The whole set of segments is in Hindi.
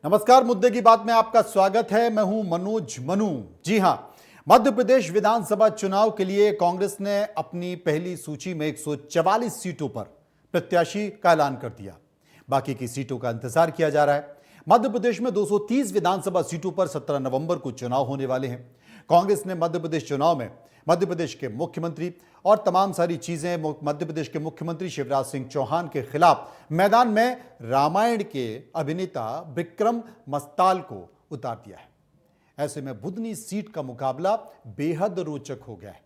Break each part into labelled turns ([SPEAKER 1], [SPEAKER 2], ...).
[SPEAKER 1] नमस्कार, मुद्दे की बात में आपका स्वागत है। मैं हूं मनोज मनु। जी हां, मध्य प्रदेश विधानसभा चुनाव के लिए कांग्रेस ने अपनी पहली सूची में 144 सीटों पर प्रत्याशी का ऐलान कर दिया। बाकी की सीटों का इंतजार किया जा रहा है। मध्य प्रदेश में 230 विधानसभा सीटों पर 17 नवंबर को चुनाव होने वाले हैं। कांग्रेस ने मध्य प्रदेश चुनाव में मध्य प्रदेश के मुख्यमंत्री और तमाम सारी चीजें मध्य प्रदेश के मुख्यमंत्री शिवराज सिंह चौहान के खिलाफ मैदान में रामायण के अभिनेता विक्रम मस्ताल को उतार दिया है। ऐसे में बुधनी सीट का मुकाबला बेहद रोचक हो गया है।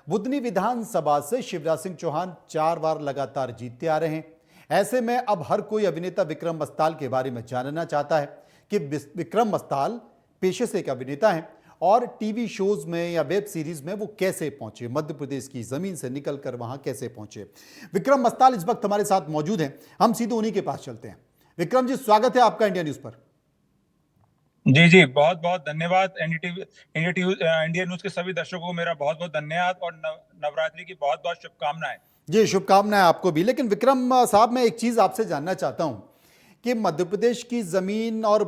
[SPEAKER 1] बुधनी विधानसभा से शिवराज सिंह चौहान 4 बार लगातार जीतते आ रहे हैं। ऐसे में अब हर कोई अभिनेता विक्रम मस्ताल के बारे में जानना चाहता है कि विक्रम मस्ताल पेशे से एक अभिनेता हैं और टीवी शोज में या वेब सीरीज में वो कैसे पहुंचे, मध्य प्रदेश की जमीन से निकलकर वहां कैसे पहुंचे। विक्रम मस्ताल इस वक्त हमारे साथ मौजूद हैं। हम सीधे उन्हीं के पास चलते हैं। विक्रम जी, स्वागत है आपका इंडिया न्यूज पर।
[SPEAKER 2] जी जी, बहुत बहुत धन्यवाद। इंडिया न्यूज के सभी दर्शकों को मेरा बहुत बहुत धन्यवाद और नवरात्रि की बहुत बहुत शुभकामनाएं।
[SPEAKER 1] जी, शुभकामनाएं आपको भी। लेकिन विक्रम साहब, मैं एक चीज आपसे जानना चाहता हूं कि मध्य प्रदेश की जमीन और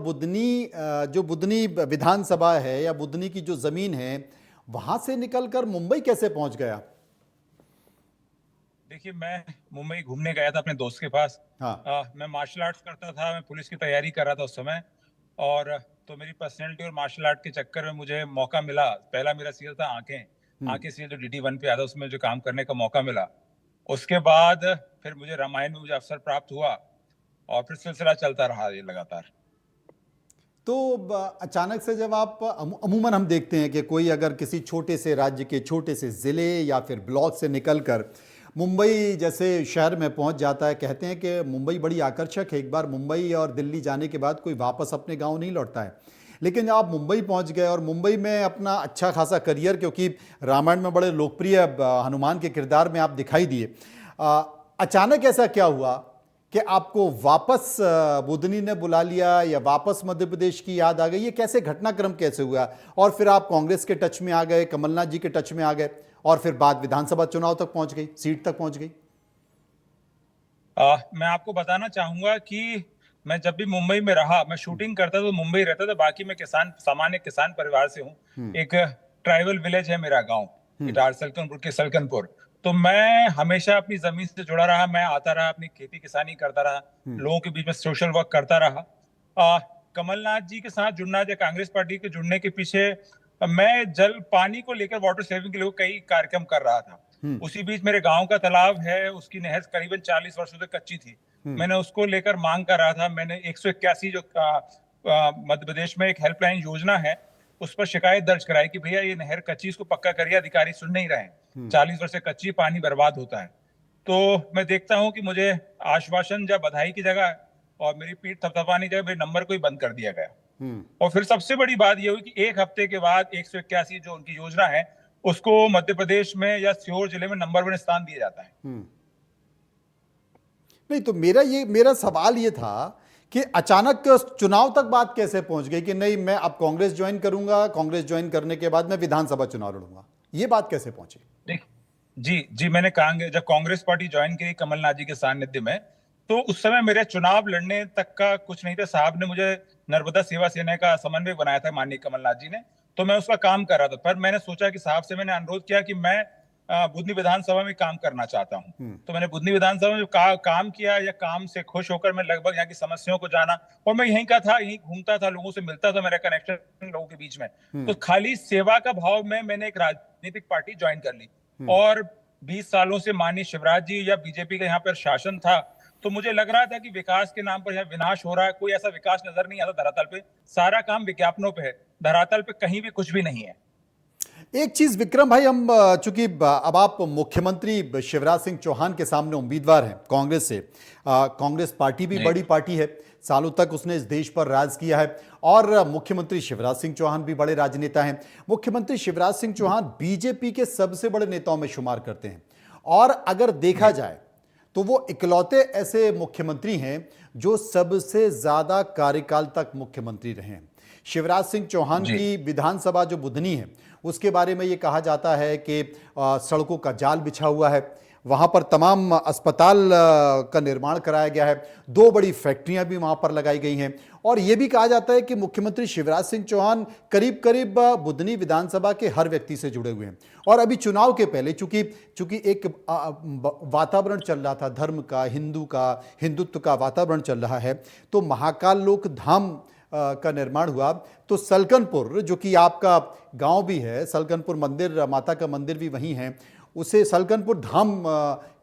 [SPEAKER 1] जो बुधनी विधानसभा है या बुधनी की जो जमीन है, वहां से निकलकर मुंबई कैसे पहुंच गया?
[SPEAKER 2] देखिए, मैं मुंबई घूमने गया था अपने दोस्त के पास।
[SPEAKER 1] हाँ।
[SPEAKER 2] मैं मार्शल आर्ट्स करता था, मैं पुलिस की तैयारी कर रहा था उस समय। और तो मेरी पर्सनैलिटी और मार्शल आर्ट के चक्कर में मुझे मौका मिला। पहला मेरा सीरियल था आंखें सीरियल जो DD1 पे आता, उसमें जो काम करने का मौका मिला। उसके बाद फिर मुझे रामायण में मुझे अवसर प्राप्त हुआ और फिर सिलसिला चलता रहा ये लगातार।
[SPEAKER 1] तो अचानक से जब आप अमूमन हम देखते हैं कि कोई अगर किसी छोटे से राज्य के छोटे से ज़िले या फिर ब्लॉक से निकलकर मुंबई जैसे शहर में पहुंच जाता है, कहते हैं कि मुंबई बड़ी आकर्षक है। एक बार मुंबई और दिल्ली जाने के बाद कोई वापस अपने गांव नहीं लौटता है। लेकिन जब आप मुंबई पहुंच गए और मुंबई में अपना अच्छा खासा करियर, क्योंकि रामायण में बड़े लोकप्रिय हनुमान के किरदार में आप दिखाई दिए, अचानक ऐसा क्या हुआ कि आपको वापस बुधनी ने बुला लिया या वापस मध्य प्रदेश की याद आ गई? ये कैसे घटनाक्रम कैसे हुआ? और फिर आप कांग्रेस के टच में आ गए, कमलनाथ जी के टच में आ गए और फिर बात विधानसभा चुनाव तक पहुंच गई, सीट तक पहुंच गई।
[SPEAKER 2] मैं आपको बताना चाहूंगा कि मैं जब भी मुंबई में रहा, मैं शूटिंग करता तो मुंबई रहता था। बाकी मैं सामान्य किसान परिवार से हूँ। एक ट्राइबल विलेज है मेरा गांव, इटार सलकनपुर के सलकनपुर। तो मैं हमेशा अपनी जमीन से जुड़ा रहा। मैं आता रहा, अपनी खेती किसानी करता रहा, लोगों के बीच में सोशल वर्क करता रहा। कमलनाथ जी के साथ जुड़ना या कांग्रेस पार्टी के जुड़ने के पीछे मैं जल पानी को लेकर, वाटर सेविंग के लिए कई कार्यक्रम कर रहा था। उसी बीच मेरे गांव का तालाब है, उसकी नहर करीबन 40 वर्षों से कच्ची थी। मैंने उसको लेकर मांग कर रहा था। मैंने 181 जो मध्य प्रदेश में एक हेल्पलाइन योजना है, उस पर शिकायत दर्ज कराई कि भैया ये नहर कच्ची, इसको पक्का करिए। अधिकारी सुन नहीं रहे हैं। 40 वर्ष से कच्ची, पानी बर्बाद होता है। तो मैं देखता हूं कि मुझे आश्वासन या बधाई की जगह और मेरी पीठ थपथपाने की जगह मेरे नंबर को ही बंद कर दिया गया। और फिर सबसे बड़ी बात यह हुई कि एक हफ्ते के बाद 181 जो उनकी योजना है, उसको मध्य प्रदेश में या सीहोर जिले में नंबर 1 स्थान दिया जाता है।
[SPEAKER 1] नहीं, तो मेरा सवाल ये था कि अचानक चुनाव तक बात कैसे पहुंच गई कि नहीं, मैं अब कांग्रेस ज्वाइन करूंगा, कांग्रेस ज्वाइन करने के बाद मैं विधानसभा चुनाव लड़ूंगा। ये बात कैसे पहुंची?
[SPEAKER 2] जी जी, मैंने जब कांग्रेस पार्टी ज्वाइन की कमलनाथ जी के सानिध्य में, तो उस समय मेरे चुनाव लड़ने तक का कुछ नहीं था। साहब ने मुझे नर्मदा सेवा सेना का समन्वय बनाया था, माननीय कमलनाथ जी ने। तो मैं उसका काम कर रहा था। पर मैंने सोचा कि साहब से मैंने अनुरोध किया कि मैं बुधनी विधानसभा में काम करना चाहता हूं। तो मैंने बुधनी विधानसभा में काम किया। या काम से खुश होकर मैं लगभग यहाँ की समस्याओं को जाना, और मैं यहीं का था, यहीं घूमता था, लोगों से मिलता था, मेरा कनेक्शन लोगों के बीच में। तो खाली सेवा का भाव में मैंने एक राजनीतिक पार्टी ज्वाइन कर ली। और 20 सालों से माननीय शिवराज जी या बीजेपी का यहाँ पर शासन था। तो मुझे लग रहा था कि विकास के नाम पर यहाँ विनाश हो रहा है। कोई ऐसा विकास नजर नहीं आता धरातल पे। सारा काम विज्ञापनों पे है, धरातल पे कहीं भी कुछ भी नहीं है।
[SPEAKER 1] एक चीज विक्रम भाई, हम चूंकि अब आप मुख्यमंत्री शिवराज सिंह चौहान के सामने उम्मीदवार हैं कांग्रेस से। कांग्रेस पार्टी भी बड़ी पार्टी है, सालों तक उसने इस देश पर राज किया है और मुख्यमंत्री शिवराज सिंह चौहान भी बड़े राजनेता हैं। मुख्यमंत्री शिवराज सिंह चौहान बीजेपी के सबसे बड़े नेताओं में शुमार करते हैं और अगर देखा जाए तो वो इकलौते ऐसे मुख्यमंत्री हैं जो सबसे ज्यादा कार्यकाल तक मुख्यमंत्री रहे हैं। शिवराज सिंह चौहान की विधानसभा जो बुधनी है, उसके बारे में ये कहा जाता है कि सड़कों का जाल बिछा हुआ है। वहां पर तमाम अस्पताल का निर्माण कराया गया है, 2 बड़ी फैक्ट्रियां भी वहां पर लगाई गई हैं। और यह भी कहा जाता है कि मुख्यमंत्री शिवराज सिंह चौहान करीब करीब बुधनी विधानसभा के हर व्यक्ति से जुड़े हुए हैं। और अभी चुनाव के पहले चूंकि एक वातावरण चल रहा था धर्म का, हिंदुत्व का वातावरण चल रहा है, तो महाकाल लोक धाम का निर्माण हुआ। तो सलकनपुर, जो कि आपका गांव भी है, सलकनपुर मंदिर, माता का मंदिर भी वहीं है, उसे सलकनपुर धाम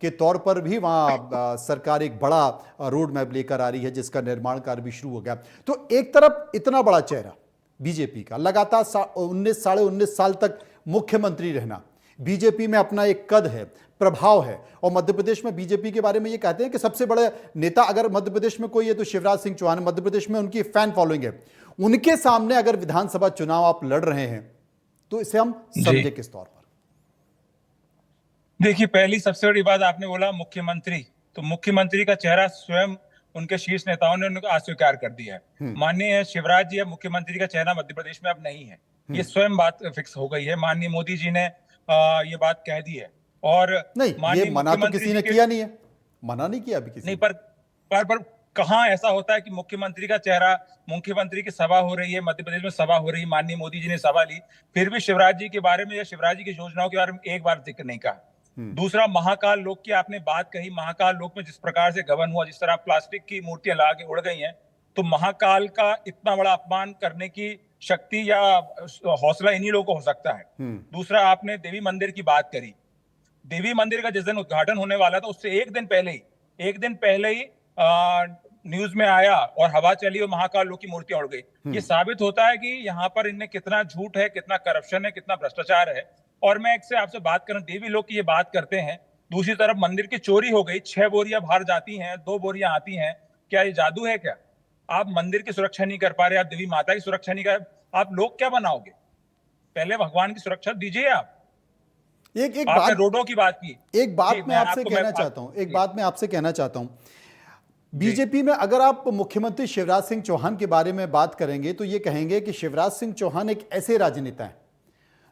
[SPEAKER 1] के तौर पर भी वहाँ सरकार एक बड़ा रोड मैप लेकर आ रही है, जिसका निर्माण कार्य भी शुरू हो गया। तो एक तरफ इतना बड़ा चेहरा बीजेपी का, लगातार 19 साढ़े 19 साल तक मुख्यमंत्री रहना, बीजेपी में अपना एक कद है, प्रभाव है। और मध्य प्रदेश में बीजेपी के बारे में ये कहते हैं कि सबसे बड़े नेता अगर मध्य प्रदेश में कोई है तो शिवराज सिंह चौहान। मध्य प्रदेश में उनकी फैन फॉलोइंग है। उनके सामने अगर विधानसभा चुनाव आप लड़ रहे हैं तो इसे हम समझे किस तौर पर?
[SPEAKER 2] देखिए, पहली सबसे बड़ी बात आपने बोला मुख्यमंत्री, तो मुख्यमंत्री का चेहरा स्वयं उनके शीर्ष नेताओं ने उनको अस्वीकार कर दिया है। माननीय शिवराज जी, अब मुख्यमंत्री का चेहरा मध्य प्रदेश में अब नहीं है, ये स्वयं बात फिक्स हो गई है। माननीय मोदी जी ने ये बात कह दी है। और
[SPEAKER 1] नहीं, ये मना तो किसी ने किया नहीं है, मना नहीं किया अभी किसी
[SPEAKER 2] नहीं, पर कहाँ ऐसा होता है कि मुख्यमंत्री का चेहरा, मुख्यमंत्री की सभा हो रही है, मध्य प्रदेश में सभा हो रही है, माननीय मोदी जी ने सभा ली, फिर भी शिवराज जी के बारे में या शिवराज जी की योजनाओं के बारे में एक बार जिक्र नहीं कहा। दूसरा, महाकाल लोक की आपने बात कही, महाकाल लोक में जिस प्रकार से गबन हुआ, जिस तरह प्लास्टिक की मूर्तियां ला के उड़ गई हैं, तो महाकाल का इतना बड़ा अपमान करने की शक्ति या हौसला इन्हीं लोगों को हो सकता है। दूसरा, आपने देवी मंदिर की बात करी। देवी मंदिर का जिस दिन उद्घाटन होने वाला था, उससे एक दिन पहले ही न्यूज में आया और हवा चली और महाकाल लोक की मूर्तियां उड़ गई। ये साबित होता है कि यहाँ पर इनमें कितना झूठ है, कितना करप्शन है, कितना भ्रष्टाचार है। और मैं एक से आपसे बात करूं, देवी लोग की ये बात करते हैं, दूसरी तरफ मंदिर की चोरी हो गई, 6 बोरियां बाहर जाती हैं, 2 बोरियां आती हैं। क्या ये जादू है क्या? आप मंदिर की सुरक्षा नहीं कर पा रहे, आप देवी माता की सुरक्षा नहीं कर, आप लोग क्या बनाओगे? पहले भगवान की सुरक्षा दीजिए आप।
[SPEAKER 1] एक
[SPEAKER 2] आपने
[SPEAKER 1] बात,
[SPEAKER 2] रोडों की बात की,
[SPEAKER 1] एक बात मैं आपसे कहना चाहता हूं, बीजेपी में अगर आप मुख्यमंत्री शिवराज सिंह चौहान के बारे में बात करेंगे तो ये कहेंगे कि शिवराज सिंह चौहान एक ऐसे राजनेता हैं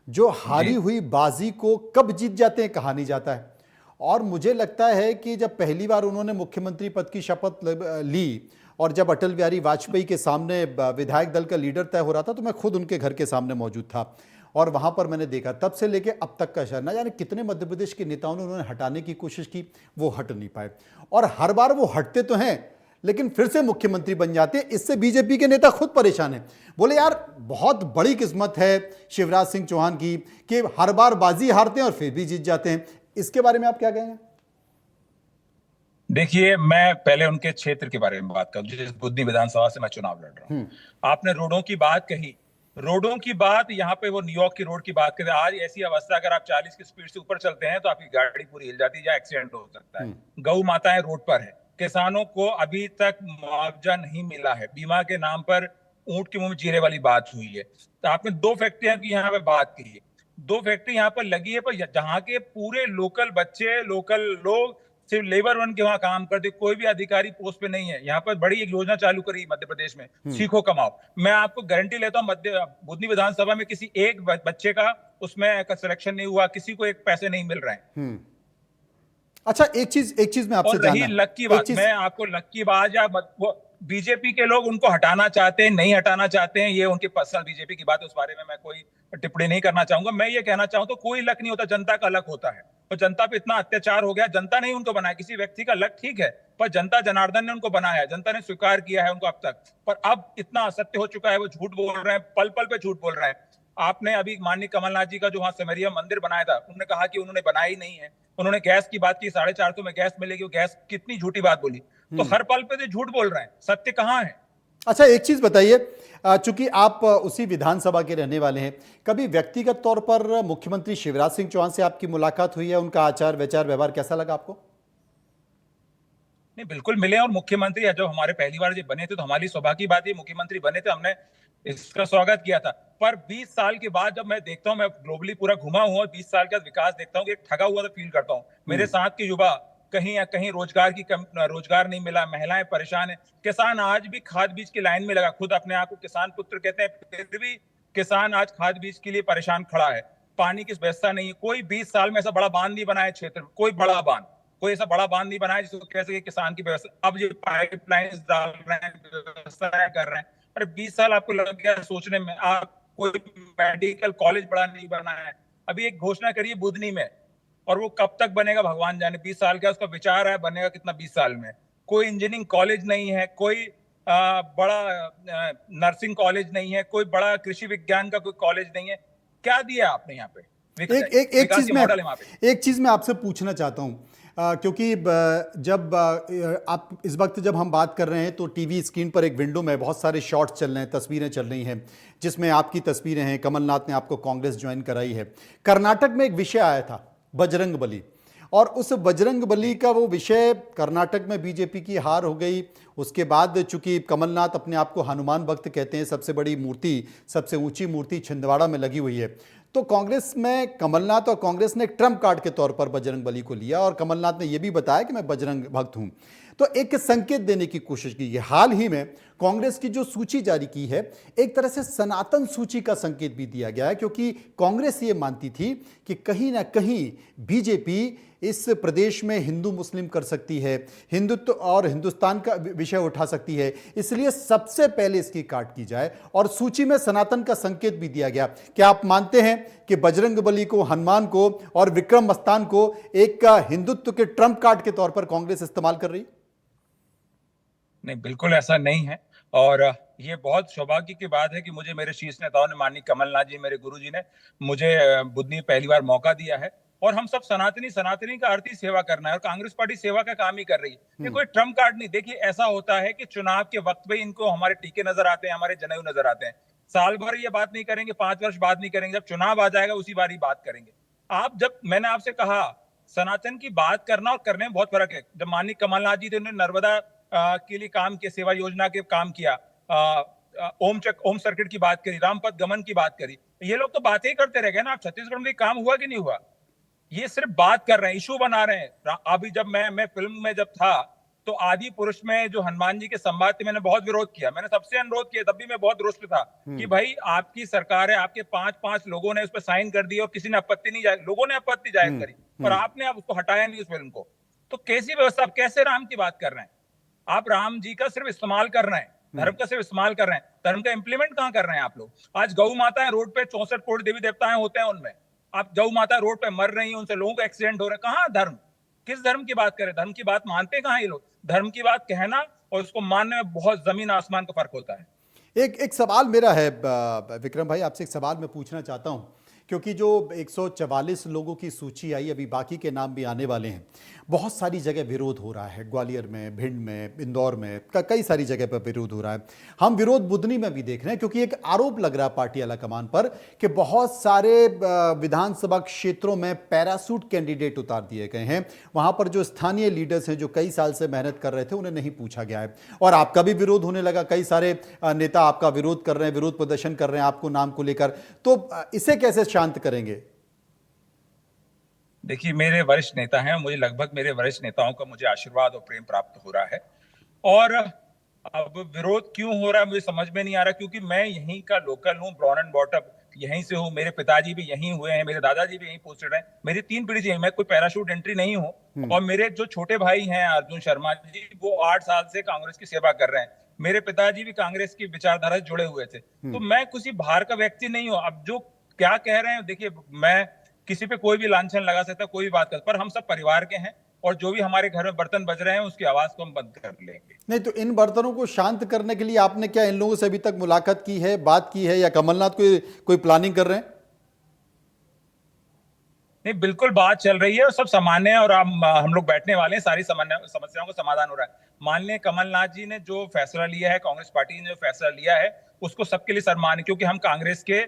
[SPEAKER 1] जो हारी हुई बाजी को कब जीत जाते हैं कहा नहीं जाता है। और मुझे लगता है कि जब पहली बार उन्होंने मुख्यमंत्री पद की शपथ ली और जब अटल बिहारी वाजपेयी के सामने विधायक दल का लीडर तय हो रहा था, तो मैं खुद उनके घर के सामने मौजूद था और वहां पर मैंने देखा, तब से लेके अब तक का शहर, ना जाने कितने मध्य प्रदेश के नेताओं ने उन्होंने हटाने की कोशिश की, वो हट नहीं पाए। और हर बार वो हटते तो हैं लेकिन फिर से मुख्यमंत्री बन जाते हैं। इससे बीजेपी के नेता खुद परेशान हैं। बोले यार, बहुत बड़ी किस्मत है शिवराज सिंह चौहान की कि हर बार बाजी हारते हैं और फिर भी जीत जाते हैं। इसके बारे में आप क्या कहेंगे?
[SPEAKER 2] देखिए, मैं पहले उनके क्षेत्र के बारे में बात करूं, जिस बुधनी विधानसभा से मैं चुनाव लड़ रहा हूं। आपने रोडों की बात कही, रोडों की बात, यहाँ पे वो न्यूयॉर्क की रोड की बात करें, आज ऐसी अवस्था, अगर आप 40 की स्पीड से ऊपर चलते हैं तो आपकी गाड़ी पूरी हिल जाती है या एक्सीडेंट हो सकता है। गौ माताएं रोड पर है, किसानों को अभी तक मुआवजा नहीं मिला है, बीमा के नाम पर ऊंट के मुंह में जीरे वाली बात हुई है। तो आपने 2 फैक्ट्रियां की यहाँ पे बात की है, 2 फैक्ट्री यहाँ पर लगी है, पर जहाँ के पूरे लोकल बच्चे, लोकल लोग सिर्फ लेबर बन के वहां काम करते, कोई भी अधिकारी पोस्ट पे नहीं है। यहाँ पर बड़ी एक योजना चालू करी मध्य प्रदेश में, सीखो कमाओ। मैं आपको गारंटी लेता हूँ, बुधनी विधानसभा में किसी एक बच्चे का उसमें सिलेक्शन नहीं हुआ, किसी को एक पैसे नहीं मिल रहे हैं।
[SPEAKER 1] अच्छा, एक चीज मैं आपसे
[SPEAKER 2] रही लक की बात, मैं आपको लक की बात, या बीजेपी के लोग उनको हटाना चाहते हैं, नहीं हटाना चाहते हैं, ये उनकी पर्सनल बीजेपी की बात है, उस बारे में मैं कोई टिप्पणी नहीं करना चाहूंगा। मैं ये कहना चाहूँ तो कोई लक नहीं होता, जनता का लक होता है। तो जनता पे इतना अत्याचार हो गया, जनता ने उनको बनाया, किसी व्यक्ति का लक ठीक है, पर जनता जनार्दन ने उनको बनाया, जनता ने स्वीकार किया है उनको अब तक। पर अब इतना असत्य हो चुका है, वो झूठ बोल रहे हैं, पल पल पे झूठ बोल रहे हैं। आपने अभी माननीय कमलनाथ जी का जो वहां सिमरिया मंदिर बनाया था, उन्होंने कहा कि उन्होंने बनाया ही नहीं है। उन्होंने गैस की बात की, 450 में गैस मिलेगी, वो गैस कितनी झूठी बात बोली। तो हर पल पे तो झूठ बोल रहे हैं, सत्य कहाँ है?
[SPEAKER 1] अच्छा, एक चीज बताइए, चूंकि आप उसी विधानसभा के रहने वाले हैं, कभी व्यक्तिगत तौर पर मुख्यमंत्री शिवराज सिंह चौहान से आपकी मुलाकात हुई है? उनका आचार विचार व्यवहार कैसा लगा आपको?
[SPEAKER 2] नहीं, बिल्कुल मिले। और मुख्यमंत्री जब हमारे पहली बार जब बने थे तो हमारी सौभाग्य की बात, ये मुख्यमंत्री बने थे, हमने इसका स्वागत किया था। पर 20 साल के बाद जब मैं देखता हूँ, मैं ग्लोबली पूरा घुमा हूँ और 20 साल का विकास देखता हूँ, एक ठगा हुआ तो फील करता हूँ। मेरे साथ के युवा कहीं या कहीं रोजगार नहीं मिला, महिलाएं परेशान है, किसान आज भी खाद बीज की लाइन में लगा, खुद अपने आप को किसान पुत्र कहते हैं, फिर भी किसान आज खाद बीज के लिए परेशान खड़ा है। पानी की व्यवस्था नहीं है। कोई 20 साल में ऐसा बड़ा बांध नहीं बनाया क्षेत्र में, कोई बड़ा बांध, कोई ऐसा बड़ा बांध नहीं बनाया जिसको कह सके किसान की व्यवस्था। अब ये पाइपलाइन डाल रहे हैं, व्यवस्थाएं कर रहे हैं। अरे 20 साल आपको लग गया सोचने में, आप कोई मेडिकल कॉलेज बड़ा नहीं बनाया है। अभी एक घोषणा करिए बुधनी में, और वो कब तक बनेगा भगवान जाने। 20 साल का उसका विचार है, बनेगा कितना 20 साल में। कोई इंजीनियरिंग कॉलेज नहीं है, कोई बड़ा नर्सिंग कॉलेज नहीं है, कोई बड़ा कृषि विज्ञान का कोई कॉलेज नहीं है। क्या दिया आपने यहाँ पे?
[SPEAKER 1] एक चीज मैं आपसे पूछना चाहता हूं, क्योंकि जब आप इस वक्त जब हम बात कर रहे हैं तो टीवी स्क्रीन पर एक विंडो में बहुत सारे शॉट्स चल रहे हैं, तस्वीरें चल रही हैं, जिसमें आपकी तस्वीरें हैं। कमलनाथ ने आपको कांग्रेस ज्वाइन कराई है। कर्नाटक में एक विषय आया था बजरंग बली, और उस बजरंग बली का वो विषय, कर्नाटक में बीजेपी की हार हो गई। उसके बाद चूंकि कमलनाथ अपने आप को हनुमान भक्त कहते हैं, सबसे बड़ी मूर्ति, सबसे ऊंची मूर्ति छिंदवाड़ा में लगी हुई है, तो कांग्रेस में कमलनाथ और कांग्रेस ने एक ट्रम्प कार्ड के तौर पर बजरंग बली को लिया, और कमलनाथ ने यह भी बताया कि मैं बजरंग भक्त हूं। तो एक संकेत देने की कोशिश की है। हाल ही में कांग्रेस की जो सूची जारी की है, एक तरह से सनातन सूची का संकेत भी दिया गया है, क्योंकि कांग्रेस ये मानती थी कि कहीं ना कहीं बीजेपी इस प्रदेश में हिंदू मुस्लिम कर सकती है, हिंदुत्व और हिंदुस्तान का विषय उठा सकती है, इसलिए सबसे पहले इसकी काट की जाए, और सूची में सनातन का संकेत भी दिया गया। क्या आप मानते हैं कि बजरंग बली को, हनुमान को और विक्रम मस्तान को एक हिंदुत्व के ट्रम्प कार्ड के तौर पर कांग्रेस इस्तेमाल कर रही?
[SPEAKER 2] नहीं, बिल्कुल ऐसा नहीं है। और ये बहुत सौभाग्य की बात है कि मुझे मेरे शीर्ष नेताओं ने, माननीय कमलनाथ जी, मेरे गुरु जी ने मुझे बुधनी पहली बार मौका दिया है। और हम सब सनातनी, सनातनी का अर्थ ही सेवा करना है, और कांग्रेस पार्टी सेवा का काम ही कर रही है। ये कोई ट्रम्प कार्ड नहीं। देखिए, ऐसा होता है कि चुनाव के वक्त पे इनको हमारे टीके नजर आते हैं, हमारे जनेऊ नजर आते हैं। साल भर ये बात नहीं करेंगे, 5 वर्ष बाद नहीं करेंगे, जब चुनाव आ जाएगा उसी बार ही बात करेंगे। मैंने आपसे कहा, सनातन की बात करना और करने में बहुत फर्क है। जब माननीय कमलनाथ जी थे, उन्होंने नर्मदा के लिए काम किया, सेवा योजना के काम किया, ओम सर्किट की बात करी, रामपथ गमन की बात करी। ये लोग तो बातें ही करते रह गए ना। आप छत्तीसगढ़ में काम हुआ कि नहीं हुआ? ये सिर्फ बात कर रहे हैं, इशू बना रहे हैं। अभी जब मैं फिल्म में जब था, तो आदि पुरुष में जो हनुमान जी के संवाद थे, मैंने बहुत विरोध किया। मैंने सबसे अनुरोध किया, तब भी मैं बहुत रुष्ट था कि भाई आपकी सरकार है, आपके 5-5 लोगों ने उस पर साइन कर दिया और किसी ने आपत्ति नहीं जाहिर, लोगों ने आपत्ति जाहिर करी, और आपने अब उसको हटाया नहीं उस फिल्म को। तो कैसी व्यवस्था? आप कैसे राम की बात कर रहे हैं? आप राम जी का सिर्फ इस्तेमाल कर रहे हैं, धर्म का सिर्फ इस्तेमाल कर रहे हैं, धर्म का इंप्लीमेंट कहां कर रहे हैं आप लोग? आज गौ माता है रोड पे, 64 करोड़ देवी देवताएं होते हैं उनमें, आप गौ माता रोड पे मर रही है, उनसे लोगों का एक्सीडेंट हो रहा है। कहां धर्म? किस धर्म की बात करें? धर्म की बात मानते कहां ये लोग? धर्म की बात कहना और उसको मानने में बहुत जमीन आसमान का फर्क होता है।
[SPEAKER 1] एक सवाल मेरा है विक्रम भाई, आपसे एक सवाल मैं पूछना चाहता हूं, क्योंकि जो 144 लोगों की सूची आई, अभी बाकी के नाम भी आने वाले हैं। बहुत सारी जगह विरोध हो रहा है, ग्वालियर में, भिंड में, इंदौर में, कई सारी जगह पर विरोध हो रहा है। हम विरोध बुधनी में भी देख रहे हैं, क्योंकि एक आरोप लग रहा है पार्टी आलाकमान पर कि बहुत सारे विधानसभा क्षेत्रों में पैरासूट कैंडिडेट उतार दिए गए हैं। वहां पर जो स्थानीय लीडर्स हैं, जो कई साल से मेहनत कर रहे थे, उन्हें नहीं पूछा गया है। और आपका भी विरोध होने लगा, कई सारे नेता आपका विरोध कर रहे हैं, विरोध प्रदर्शन कर रहे हैं आपको नाम को लेकर। तो इसे कैसे शांत करेंगे?
[SPEAKER 2] देखिए, मेरे वरिष्ठ नेता हैं, मुझे लगभग मेरे वरिष्ठ नेताओं का मुझे आशीर्वाद और प्रेम प्राप्त हो रहा है। और अब विरोध क्यों हो रहा है मुझे समझ में नहीं आ रहा, क्योंकि मैं यहीं का लोकल हूँ, ब्रॉन एंड बॉटअप यहीं से हूँ। मेरे पिताजी भी यहीं हुए हैं, मेरे दादाजी भी यहीं पोस्टेड हैं, मेरी 3 पीढ़ी से। मैं कोई पैराशूट एंट्री नहीं हूँ। और मेरे जो छोटे भाई हैं अर्जुन शर्मा जी, वो 8 साल से कांग्रेस की सेवा कर रहे हैं। मेरे पिताजी भी कांग्रेस की विचारधारा से जुड़े हुए थे। तो मैं किसी बाहर का व्यक्ति नहीं हूँ। अब जो क्या कह रहे हैं, देखिए, मैं किसी पे कोई भी लांछन लगा सकता, कोई भी बात कर, पर हम सब परिवार के हैं, और जो भी हमारे घर में बर्तन बज रहे हैं उसकी आवाज को हम बंद कर लेंगे।
[SPEAKER 1] नहीं, तो इन बर्तनों को शांत करने के लिए आपने क्या इन लोगों से अभी तक मुलाकात की है, बात की है, या कमलनाथ कोई प्लानिंग कर रहे हैं?
[SPEAKER 2] नहीं, बिल्कुल बात चल रही है और सब सामान्य है, और हम लोग बैठने वाले हैं, सारी समस्याओं का समाधान हो रहा है। माननीय कमलनाथ जी ने जो फैसला लिया है, कांग्रेस पार्टी ने जो फैसला लिया है, उसको सबके लिए सम्मान है, क्योंकि हम कांग्रेस के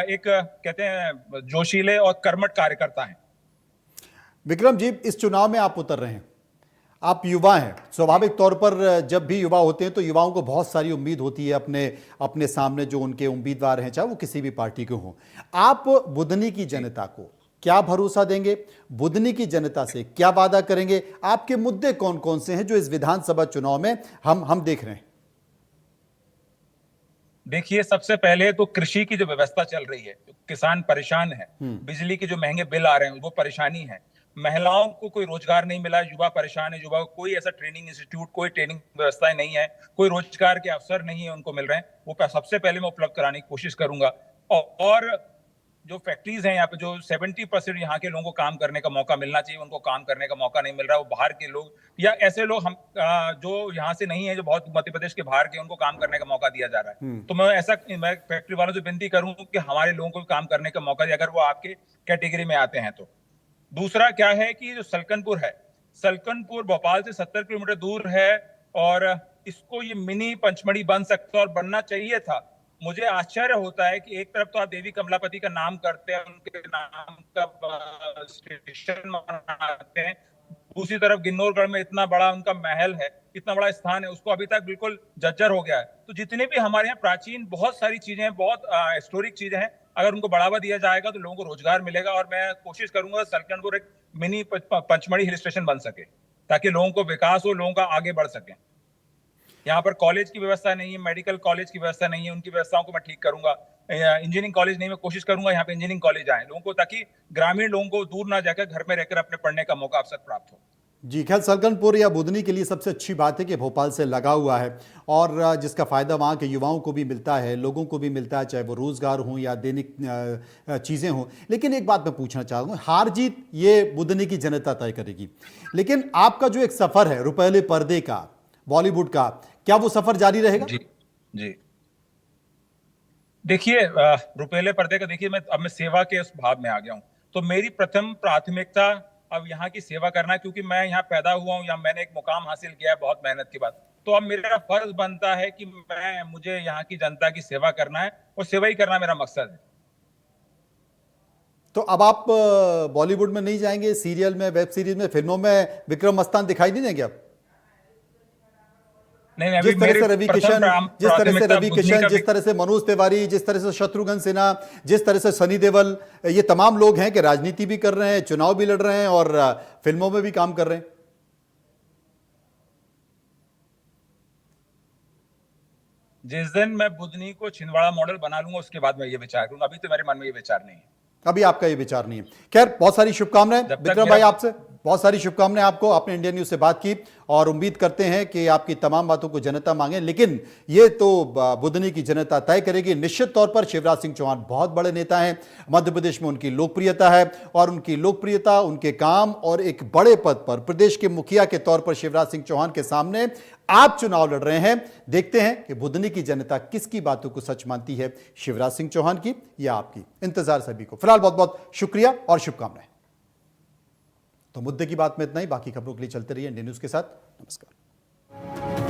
[SPEAKER 2] एक कहते हैं जोशीले और कर्मठ कार्यकर्ता हैं।
[SPEAKER 1] विक्रम जी, इस चुनाव में आप उतर रहे हैं, आप युवा हैं। स्वाभाविक तौर पर जब भी युवा होते हैं तो युवाओं को बहुत सारी उम्मीद होती है अपने सामने जो उनके उम्मीदवार हैं, चाहे वो किसी भी पार्टी के हों। आप बुधनी की जनता को क्या भरोसा देंगे? बुधनी की जनता से क्या वादा करेंगे? आपके मुद्दे कौन कौन से हैं जो इस विधानसभा चुनाव में हम देख रहे हैं?
[SPEAKER 2] देखिए, सबसे पहले तो कृषि की जो व्यवस्था चल रही है, किसान परेशान है, बिजली के जो महंगे बिल आ रहे हैं वो परेशानी है, महिलाओं को कोई रोजगार नहीं मिला, युवा परेशान है, युवा को कोई ऐसा ट्रेनिंग इंस्टीट्यूट, कोई ट्रेनिंग व्यवस्थाएं नहीं है, कोई रोजगार के अवसर नहीं है उनको मिल रहे हैं, वो सबसे पहले मैं उपलब्ध कराने की कोशिश करूंगा। और जो फैक्ट्रीज हैं यहाँ पे, जो 70% यहाँ के लोगों को काम करने का मौका मिलना चाहिए, उनको काम करने का मौका नहीं मिल रहा है। वो बाहर के लोग या ऐसे लोग हम जो यहाँ से नहीं है, जो बहुत मध्य प्रदेश के बाहर के, उनको काम करने का मौका दिया जा रहा है। तो मैं फैक्ट्री वालों से विनती करूं कि हमारे लोगों को काम करने का मौका दिया, अगर वो आपके कैटेगरी में आते हैं तो। दूसरा क्या है कि जो सलकनपुर है, सलकनपुर भोपाल से 70 किलोमीटर दूर है, और इसको ये मिनी पंचमढ़ी बन सकता है और बनना चाहिए था। मुझे आश्चर्य होता है कि एक तरफ तो आप देवी कमलापति का नाम करते हैं, उनके नाम का स्टेशन बनाते हैं, दूसरी तरफ गिन्नौरगढ़ में इतना बड़ा उनका महल है, इतना बड़ा स्थान है, उसको अभी तक बिल्कुल जर्जर हो गया है। तो जितने भी हमारे यहाँ प्राचीन बहुत सारी चीजें हैं, बहुत हिस्टोरिक चीजें हैं, अगर उनको बढ़ावा दिया जाएगा तो लोगों को रोजगार मिलेगा। और मैं कोशिश करूंगा सलकनपुर एक मिनी पंचमढ़ी हिल स्टेशन बन सके, ताकि लोगों को विकास हो, लोगों का आगे बढ़ सके। यहाँ पर कॉलेज की व्यवस्था नहीं है, मेडिकल कॉलेज की व्यवस्था नहीं है, उनकी व्यवस्थाओं को मैं ठीक करूंगा। इंजीनियरिंग कॉलेज नहीं, मैं कोशिश करूंगा यहाँ पे इंजीनियरिंग कॉलेज आए लोगों को, ताकि ग्रामीण लोगों को दूर ना जाकर घर में रहकर अपने पढ़ने का मौका अवसर प्राप्त हो।
[SPEAKER 1] जी, खैर सलकनपुर या बुधनी के लिए सबसे अच्छी बात है कि भोपाल से लगा हुआ है और जिसका फ़ायदा वहाँ के युवाओं को भी मिलता है, लोगों को भी मिलता है, चाहे वो रोज़गार हों या दैनिक चीज़ें हों। लेकिन एक बात मैं पूछना चाहूँगा, हार जीत ये बुधनी की जनता तय करेगी, लेकिन आपका जो एक सफ़र है रुपहले पर्दे का, बॉलीवुड का, क्या वो सफ़र जारी रहेगा?
[SPEAKER 2] जी जी, देखिए, रुपेले पर्दे का देखिए, अब मैं सेवा के उस भाव में आ गया हूँ। तो मेरी प्रथम प्राथमिकता अब यहाँ की सेवा करना है, क्योंकि मैं यहाँ पैदा हुआ हूँ, या मैंने एक मुकाम हासिल किया है बहुत मेहनत के बाद। तो अब मेरा फर्ज बनता है कि मुझे यहाँ की जनता की सेवा करना है, और सेवा ही करना मेरा मकसद है।
[SPEAKER 1] तो अब आप बॉलीवुड में नहीं जाएंगे, सीरियल में, वेब सीरीज में, फिल्मों में विक्रम मस्तान दिखाई नहीं देंगे आप?
[SPEAKER 2] नहीं, अभी मेरी प्रथम प्राथमिकता
[SPEAKER 1] जिस तरह से मनोज तिवारी, जिस तरह से शत्रुघ्न सिन्हा, जिस तरह से सनी देओल, ये तमाम लोग हैं कि राजनीति भी कर रहे हैं, चुनाव भी लड़ रहे हैं और फिल्मों में भी काम कर रहे हैं।
[SPEAKER 2] जिस दिन मैं बुधनी को छिंदवाड़ा मॉडल बना लूंगा, उसके बाद मैं ये विचार करूंगा। अभी तो मेरे मन में ये विचार नहीं है।
[SPEAKER 1] अभी आपका ये विचार नहीं है। खैर, बहुत सारी शुभकामनाएं विक्रम भाई, आपसे बहुत सारी शुभकामनाएं आपको। आपने इंडियन न्यूज से बात की और उम्मीद करते हैं कि आपकी तमाम बातों को जनता मांगे, लेकिन ये तो बुधनी की जनता तय करेगी। निश्चित तौर पर शिवराज सिंह चौहान बहुत बड़े नेता हैं, मध्य प्रदेश में उनकी लोकप्रियता है और उनकी लोकप्रियता, उनके काम और एक बड़े पद पर प्रदेश के मुखिया के तौर पर शिवराज सिंह चौहान के सामने आप चुनाव लड़ रहे हैं। देखते हैं कि बुधनी की जनता किसकी बातों को सच मानती है, शिवराज सिंह चौहान की या आपकी। इंतजार सभी को। फिलहाल बहुत बहुत शुक्रिया और शुभकामनाएं। तो मुद्दे की बात में इतना ही, बाकी खबरों के लिए चलते रहिए इंडियन न्यूज के साथ। नमस्कार।